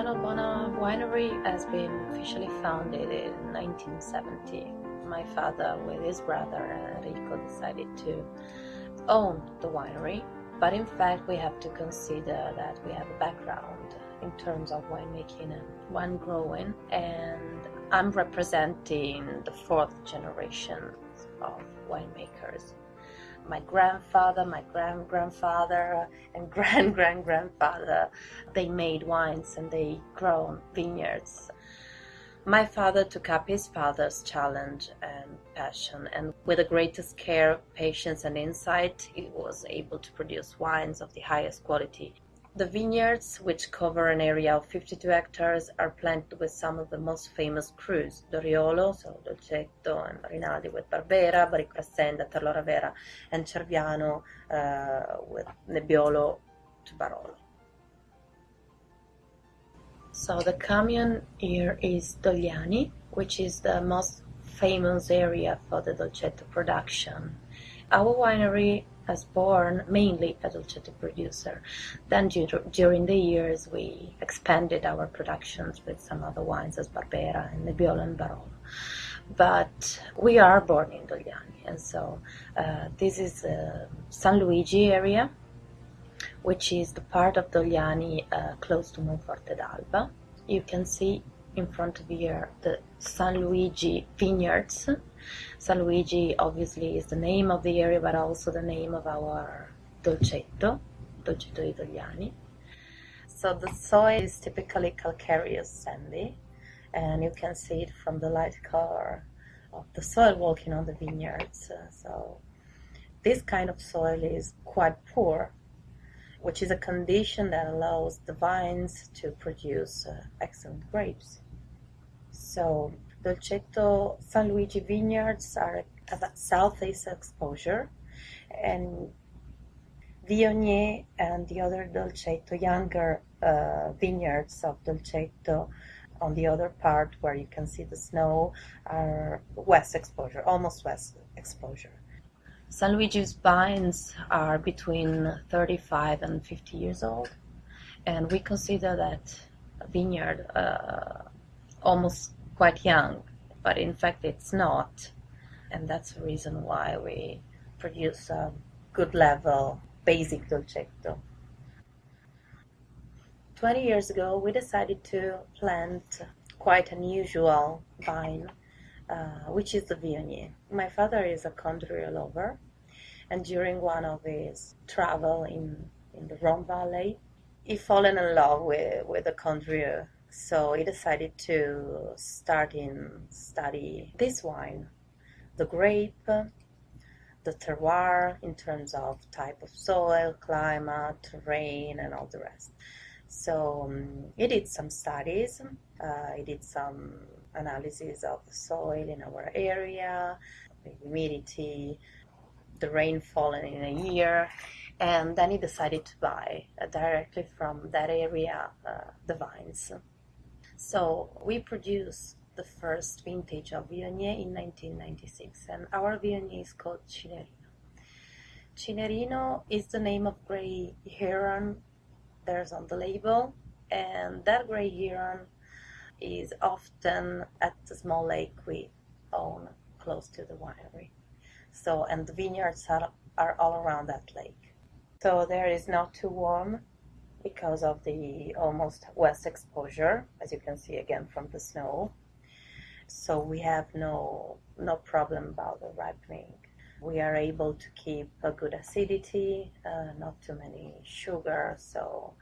Abbona winery has been officially founded in 1970. My father, with his brother Enrico, decided to own the winery, but in fact we have to consider that we have a background in terms of winemaking and wine growing, and I'm representing the fourth generation of winemakers. My grandfather, my grandfather, and grandfather, they made wines and they grown vineyards. My father took up his father's challenge and passion, and with the greatest care, patience, and insight, he was able to produce wines of the highest quality. The vineyards, which cover an area of 52 hectares, are planted with some of the most famous crus: Doriolo, so Dolcetto, and Rinaldi with Barbera, Baricco Assenda, Terlora Vera, and Cerviano with Nebbiolo to Barolo. So the commune here is Dogliani, which is the most famous area for the Dolcetto production. Our winery was born mainly a Dolcetto producer. Then during the years we expanded our productions with some other wines as Barbera and Nebbiolo and Barolo. But we are born in Dogliani, and so this is San Luigi area, which is the part of Dogliani close to Monforte d'Alba. You can see in front of here the San Luigi vineyards. San Luigi obviously is the name of the area, but also the name of our Dolcetto di Dogliani. So the soil is typically calcareous sandy, and you can see it from the light color of the soil walking on the vineyards. So this kind of soil is quite poor, which is a condition that allows the vines to produce excellent grapes. So Dolcetto San Luigi vineyards have a southeast exposure, and Viognier and the other Dolcetto, younger vineyards of Dolcetto on the other part where you can see the snow, are west exposure, almost west exposure. San Luigi's vines are between 35 and 50 years old, and we consider that a vineyard almost quite young, but in fact it's not, and that's the reason why we produce a good level basic Dolcetto. 20 years ago we decided to plant quite unusual vine, which is the Viognier. My father is a Condrieu lover, and during one of his travel in the Rhone Valley, he fallen in love with the Condrieu. So he decided to study this wine, the grape, the terroir in terms of type of soil, climate, terrain, and all the rest. So he did some studies, he did some analysis of the soil in our area, the humidity, the rainfall in a year, and then he decided to buy directly from that area the vines. So we produced the first vintage of Viognier in 1996, and our Viognier is called Cinerino. Cinerino is the name of gray heron there's on the label, and that gray heron is often at the small lake we own close to the winery. So, and the vineyards are all around that lake. So there is not too warm because of the almost west exposure, as you can see again from the snow. So we have no problem about the ripening. We are able to keep a good acidity, not too many sugar, so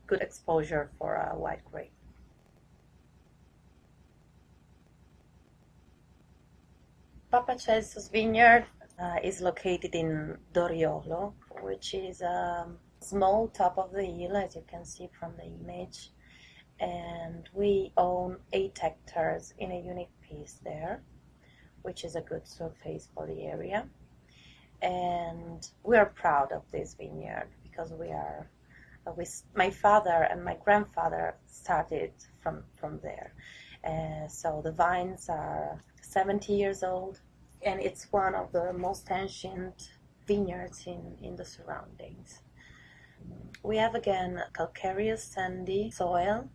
good exposure for a white grape. Papa Celso's vineyard is located in Doriolo, which is a small top of the hill, as you can see from the image, and we own 8 hectares in a unique piece there, which is a good surface for the area. And we are proud of this vineyard because my father and my grandfather started from there. So the vines are 70 years old, and it's one of the most ancient vineyards in the surroundings. We have again calcareous sandy soil,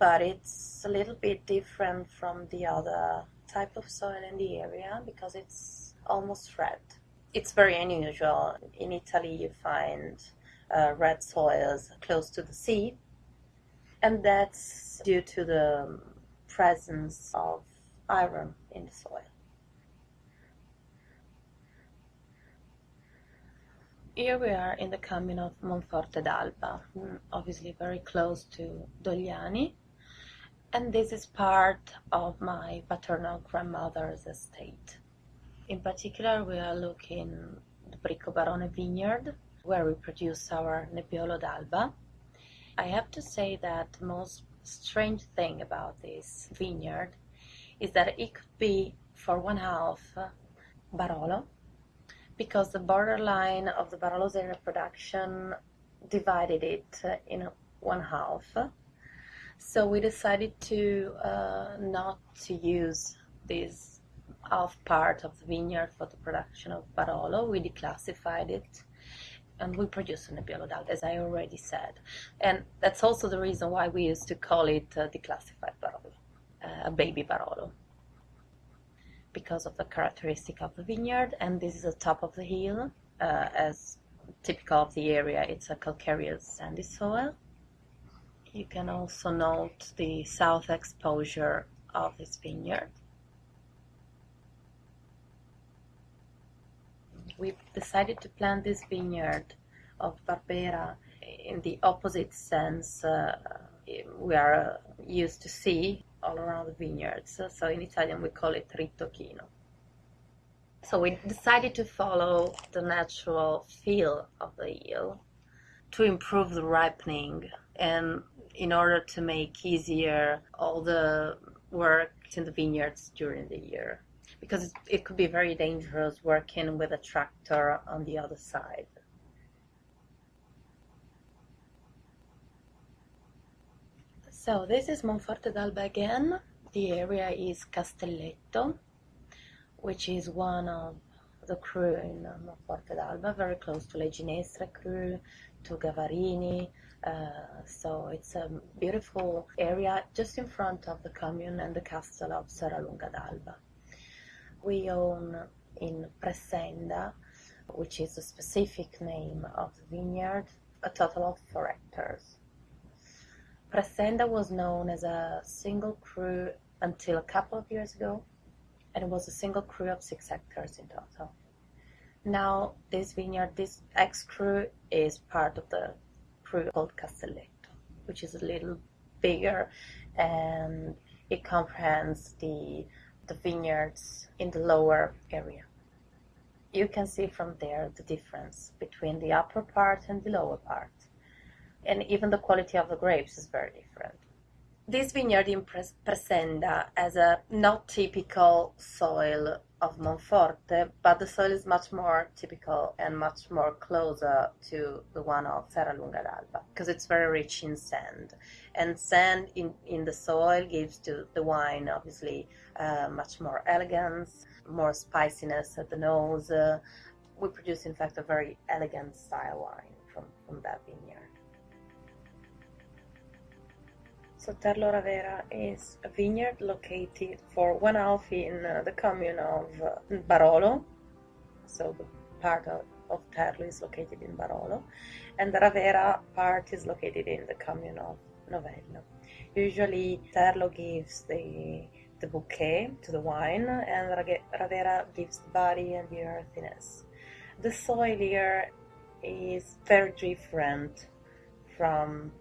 but it's a little bit different from the other type of soil in the area because it's almost red. It's very unusual. In Italy you find red soils close to the sea, and that's due to the presence of iron in the soil. Here we are in the commune of Monforte d'Alba, obviously very close to Dogliani, and this is part of my paternal grandmother's estate. In particular, we are looking at the Bricco Barone vineyard, where we produce our Nebbiolo d'Alba. I have to say that the most strange thing about this vineyard is that it could be for one half Barolo, because the borderline of the Barolo's area production divided it in one half. So we decided to not to use this half part of the vineyard for the production of Barolo. We declassified it and we produce a Nebbiolo d'Alba, as I already said. And that's also the reason why we used to call it declassified Barolo, a baby Barolo, because of the characteristic of the vineyard. And this is the top of the hill, as typical of the area. It's a calcareous sandy soil. You can also note the south exposure of this vineyard. We decided to plant this vineyard of Barbera in the opposite sense we are used to see all around the vineyards. So in Italian we call it ritocchino. So we decided to follow the natural feel of the hill to improve the ripening and in order to make easier all the work in the vineyards during the year, because it could be very dangerous working with a tractor on the other side. So this is Monforte d'Alba again. The area is Castelletto, which is one of the cru in Monforte d'Alba, very close to Le Ginestre cru, to Gavarini. So it's a beautiful area just in front of the commune and the castle of Serralunga d'Alba. We own in Presenda, which is the specific name of the vineyard, a total of 4 hectares. Presenda was known as a single cru until a couple of years ago, and it was a single cru of 6 hectares in total. Now this vineyard, this ex-cru, is part of the cru called Castelletto, which is a little bigger, and it comprehends the vineyards in the lower area. You can see from there the difference between the upper part and the lower part, and even the quality of the grapes is very different. This vineyard in Presenda has a not typical soil of Monforte, but the soil is much more typical and much more closer to the one of Serralunga d'Alba, because it's very rich in sand. And sand in the soil gives to the wine, obviously, much more elegance, more spiciness at the nose. We produce, in fact, a very elegant style wine from that vineyard. So Terlo Ravera is a vineyard located for one half in the commune of Barolo. So the part of Terlo is located in Barolo, and the Ravera part is located in the commune of Novello. Usually Terlo gives the bouquet to the wine, and Ravera gives the body and the earthiness. The soil here is very different from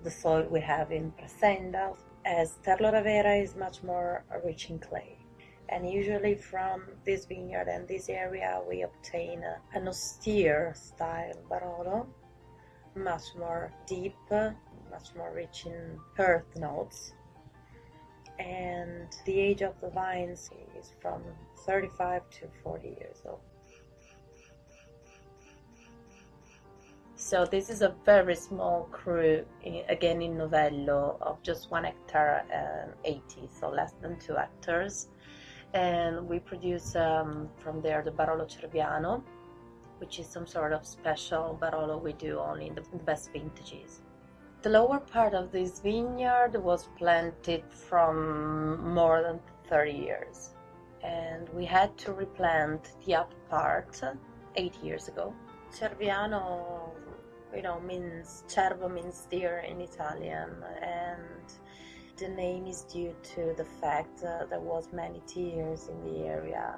the soil we have in Presenda, as Terlo Ravera is much more rich in clay. And usually from this vineyard and this area we obtain an austere style Barolo, much more deep, much more rich in earth notes. And the age of the vines is from 35 to 40 years old. So this is a very small cru, again in Novello, of just 1 hectare and 80, so less than 2 hectares. And we produce from there the Barolo Cerviano, which is some sort of special Barolo we do only in the best vintages. The lower part of this vineyard was planted from more than 30 years, and we had to replant the upper part 8 years ago. Cerviano, means cervo means deer in Italian, and the name is due to the fact there was many deers in the area,